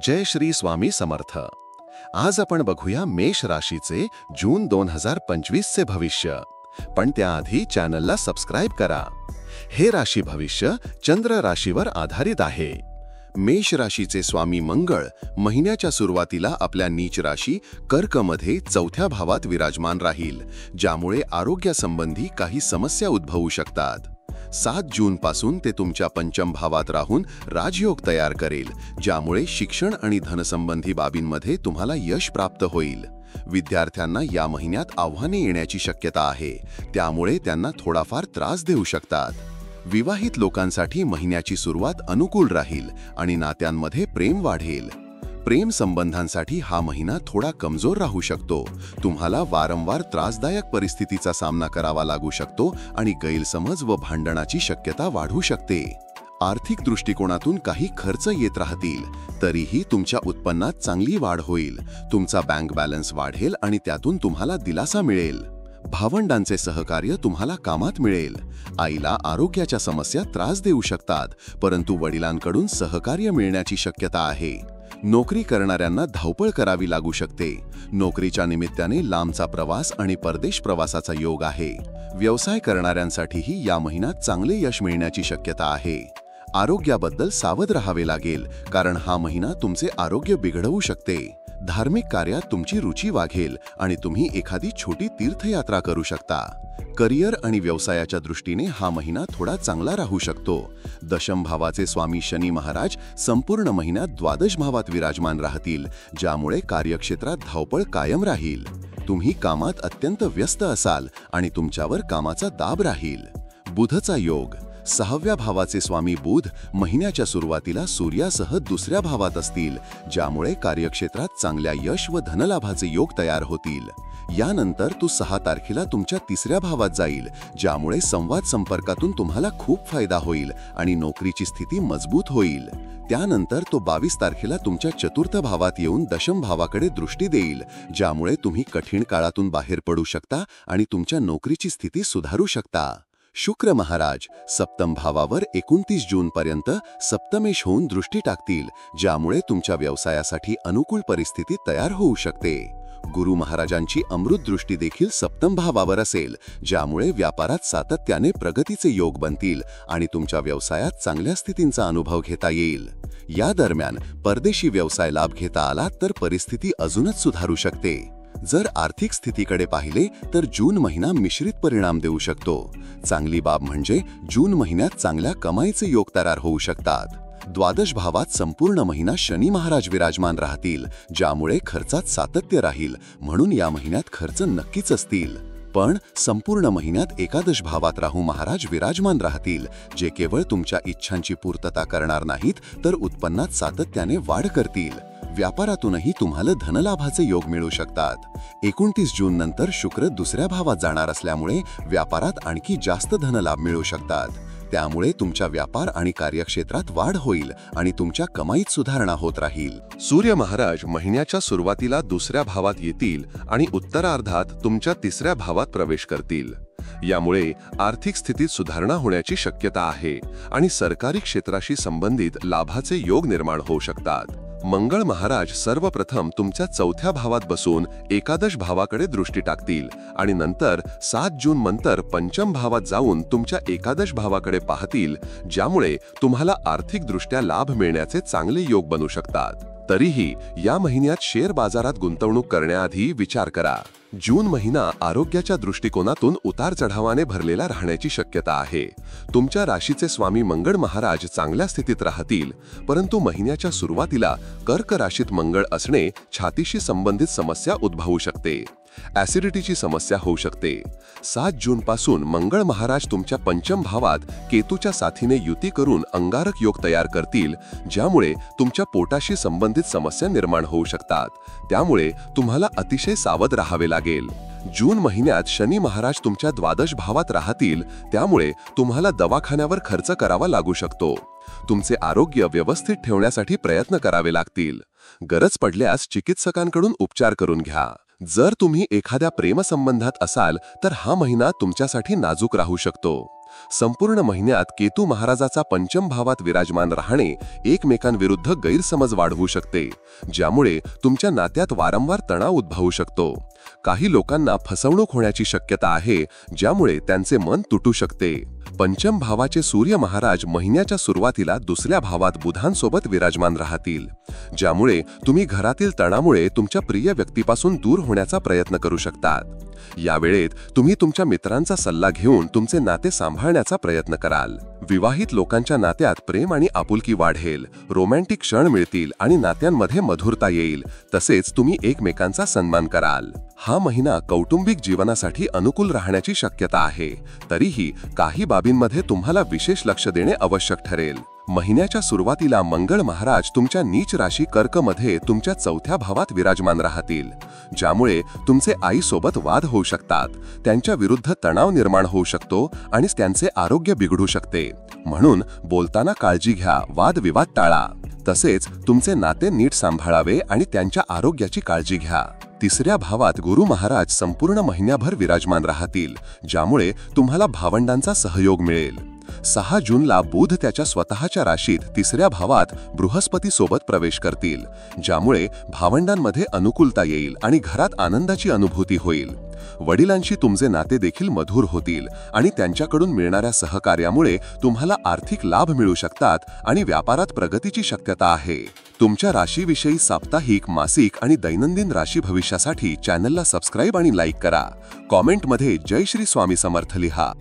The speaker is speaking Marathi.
जय श्री स्वामी समर्थ. आज आपण बघूया मेष राशीचे जून 2025 चे भविष्य. पण त्याआधी चॅनलला सबस्क्राईब करा. हे राशी भविष्य चंद्र राशीवर आधारित आहे. मेष राशीचे स्वामी मंगळ महिन्याच्या सुरुवातीला आपल्या नीच राशी कर्कमध्ये 4थ्या भावात विराजमान राहील, ज्यामुळे आरोग्यासंबंधी काही समस्या उद्भवू शकतात. 7 जून पासून ते तुमच्या पंचम भावात राहून राजयोग तयार करेल, ज्यामुळे शिक्षण आणि धनसंबंधी बाबींमध्ये तुम्हाला यश प्राप्त होईल. विद्यार्थ्यांना या महिन्यात आव्हाने येण्याची शक्यता आहे, त्यामुळे त्यांना थोडाफार त्रास देऊ शकतात. विवाहित लोकांसाठी महिन्याची सुरुवात अनुकूल राहील आणि नात्यांमध्ये प्रेम वाढेल. प्रेम संबंधांसाठी हा महिना थोडा कमजोर राहू शकतो. तुम्हाला वारंवार त्रासदायक परिस्थितीचा सामना करावा लागू शकतो आणि गैरसमज व भांडणाची शक्यता वाढू शकते. आर्थिक दृष्टिकोनातून काही खर्च येत राहतील, तरीही तुमच्या उत्पन्नात चांगली वाढ होईल. तुमचा बँक बॅलन्स वाढेल आणि त्यातून तुम्हाला दिलासा मिळेल. भावंडांचे सहकार्य तुम्हाला कामात मिळेल. आईला आरोग्याच्या समस्या त्रास देऊ शकतात, परंतु वडिलांकडून सहकार्य मिळण्याची शक्यता आहे. नोकरी करणाऱ्यांना धावपळ करावी लागू शकते. नोकरीच्या निमित्ताने लांबचा प्रवास आणि परदेश प्रवासाचा योग आहे. व्यवसाय करणाऱ्यांसाठीही या महिन्यात चांगले यश मिळण्याची शक्यता आहे. आरोग्याबद्दल सावध राहावे लागेल, कारण हा महिना तुमचे आरोग्य बिघडवू शकते. धार्मिक कार्यात तुमची रुची वाढेल आणि तुम्ही एखादी छोटी तीर्थयात्रा करू शकता. करिअर आणि व्यवसायाच्या दृष्टीने हा महिना थोडा चांगला राहू शकतो. दशम भावाचे स्वामी शनी महाराज संपूर्ण महिन्यात द्वादश भावात विराजमान राहतील, ज्यामुळे कार्यक्षेत्रात धावपळ कायम राहील. तुम्ही कामात अत्यंत व्यस्त असाल आणि तुमच्यावर कामाचा दाब राहील. बुधचा योग. 6व्या भावाचे स्वामी बुध महिन्याच्या सुरुवातीला सूर्यासह 2ऱ्या भावात असतील, ज्यामुळे कार्यक्षेत्रात चांगल्या यश व धनलाभाचे योग तयार होतील. यानंतर तो 6 तारखेला तुमच्या 3ऱ्या भावात जाईल, ज्यामुळे संवाद संपर्कातून तुम्हाला खूप फायदा होईल आणि नोकरीची स्थिती मजबूत होईल. त्यानंतर तो 22 तारखेला तुमच्या 4र्थ भावात येऊन दशम भावाकडे दृष्टी देईल, ज्यामुळे तुम्ही कठीण काळातून बाहेर पडू शकता आणि तुमच्या नोकरीची स्थिती सुधारू शकता. शुक्र महाराज सप्तम भावावर 29 जूनपर्यंत सप्तमेश होऊन दृष्टी टाकतील, ज्यामुळे तुमच्या व्यवसायासाठी अनुकूल परिस्थिती तयार होऊ शकते. गुरु महाराजांची अमृत दृष्टी देखील सप्तम भावावर असेल, ज्यामुळे व्यापारात सातत्याने प्रगतीचे योग बनतील आणि तुमच्या व्यवसायात चांगल्या स्थितींचा अनुभव घेता येईल. या दरम्यान परदेशी व्यवसाय लाभ घेता आला तर परिस्थिती अजूनच सुधारू शकते. जर आर्थिक स्थितीकडे पाहिले तर जून महिना मिश्रित परिणाम देऊ शकतो. चांगली बाब म्हणजे जून महिन्यात चांगल्या कमाईचे योग तयार होऊ शकतात. द्वादश भावात संपूर्ण महिना शनी महाराज विराजमान राहतील, ज्यामुळे खर्चात सातत्य राहील, म्हणून या महिन्यात खर्च नक्कीच असतील. पण संपूर्ण महिन्यात एकादश भावात राहू महाराज विराजमान राहतील, जे केवळ तुमच्या इच्छांची पूर्तता करणार नाहीत तर उत्पन्नात सातत्याने वाढ करतील. व्यापारातूनही तुम्हाला धनलाभाचे योग मिळू शकतात. 29 जून नंतर शुक्र 2ऱ्या भावात जाणार असल्यामुळे व्यापारात आणखी जास्त धनलाभ मिळू शकतात. त्यामुळे तुमच्या व्यापार आणि कार्यक्षेत्रात वाढ होईल आणि तुमच्या कमाईत सुधारणा होत राहील. सूर्य महाराज महिन्याच्या सुरुवातीला 2ऱ्या भावात येतील आणि उत्तरार्धात तुमच्या 3ऱ्या भावात प्रवेश करतील. यामुळे आर्थिक स्थितीत सुधारणा होण्याची शक्यता आहे आणि सरकारी क्षेत्राशी संबंधित लाभाचे योग निर्माण होऊ शकतात. मंगळ महाराज सर्वप्रथम तुमच्या 4थ्या भावात बसून एकादश भावाकडे दृष्टी टाकतील आणि नंतर 7 जून नंतर पंचम भावात जाऊन तुमच्या एकादश भावाकडे पाहतील, ज्यामुळे तुम्हाला आर्थिकदृष्ट्या लाभ मिळण्याचे चांगले योग बनू शकतात. तरीही या महिन्यात शेअर बाजारात गुंतवणूक करण्याआधी विचार करा. जून महिना आरोग्याच्या दृष्टिकोनातून उतार चढावाने भरलेला राहण्याची शक्यता आहे. तुमच्या राशीचे स्वामी मंगळ महाराज चांगल्या स्थितीत राहतील, परंतु महिन्याच्या सुरुवातीला कर्क राशीत मंगळ असणे छातीशी संबंधित समस्या उद्भवू शकते. ॲसिडिटीची समस्या होऊ शकते. 7 जून पासून मंगळ महाराज तुमच्या पंचम भावात केतूच्या साथीने युती करून अंगारक योग तयार करतील, ज्यामुळे तुमच्या पोटाशी संबंधित समस्या निर्माण होऊ शकतात. त्यामुळे तुम्हाला अतिशय सावध राहावे लागेल. जून महिन्यात शनी महाराज तुमच्या द्वादश भावात राहतील, त्यामुळे तुम्हाला दवाखान्यावर खर्च करावा लागू शकतो. तुमचे आरोग्य व्यवस्थित ठेवण्यासाठी प्रयत्न करावे लागतील. गरज पडल्यास चिकित्सकांकडून उपचार करून घ्या. जर तुम्ही एखाद्या प्रेमसंबंधात असाल तर हा महिना तुमच्यासाठी नाजूक राहू शकतो. संपूर्ण महिन्यात केतू महाराजाचा पंचम भावात विराजमान राहणे एकमेकांविरुद्ध गैरसमज वाढवू शकते, ज्यामुळे तुमच्या नात्यात वारंवार तणाव उद्भवू शकतो. काही लोकांना फसवणूक होण्याची शक्यता आहे, ज्यामुळे त्यांचे मन तुटू शकते. पंचम भावाचे सूर्य महाराज महिन्याच्या सुरुवातीला दुसऱ्या भावात बुधांसोबत विराजमान राहतील, ज्यामुळे तुम्ही घरातील तणामुळे तुमच्या प्रिय व्यक्तीपासून दूर होण्याचा प्रयत्न करू शकतात. या वेळेत तुम्ही तुमच्या मित्रांचा सल्ला घेऊन तुमचे नाते सांभाळण्याचा प्रयत्न कराल. विवाहित लोकांच्या नात्यात प्रेम आणि आपुलकी वाढेल, रोमॅन्टिक क्षण मिळतील आणि नात्यांमध्ये मधुरता येईल. तसेच तुम्ही एकमेकांचा सन्मान कराल. हा महिना कौटुंबिक जीवनासाठी अनुकूल राहण्याची शक्यता आहे. तरीही काही बाबींमध्ये तुम्हाला विशेष लक्ष देणे आवश्यक ठरेल. महिन्याच्या सुरुवातीला मंगळ महाराज तुमच्या नीच राशी कर्क मध्ये तुमच्या चौथ्या भावात विराजमान राहतील, ज्यामुळे तुमचे आईसोबत वाद होऊ शकतात. त्यांच्या विरुद्ध तणाव निर्माण होऊ शकतो आणि त्यांचे आरोग्य बिघडू शकते. म्हणून बोलताना काळजी घ्या, वादविवाद टाळा. तसेच तुमचे नाते नीट सांभाळावे आणि त्यांच्या आरोग्याची काळजी घ्या. तिसऱ्या भावात गुरु महाराज संपूर्ण महिन्याभर विराजमान राहतील, ज्यामुळे तुम्हाला भावंडांचा सहयोग मिळेल. 6 जूनला बुध त्याच्या स्वतःच्या राशीत तिसऱ्या भावात बृहस्पती सोबत प्रवेश करतील, ज्यामुळे भावंडांमध्ये अनुकूलता येईल आणि घरात आनंदाची अनुभूती होईल. वडिलांशी तुमचे नाते देखील मधुर होतील आणि त्यांच्याकडून मिळणाऱ्या सहकार्यामुळे तुम्हाला आर्थिक लाभ मिळू शकतात आणि व्यापारात प्रगतीची शक्यता आहे. तुमच्या राशीविषयी साप्ताहिक, मासिक आणि दैनंदिन राशी भविष्यासाठी चॅनलला सबस्क्राईब आणि लाईक करा. कॉमेंटमध्ये जय श्री स्वामी समर्थ लिहा.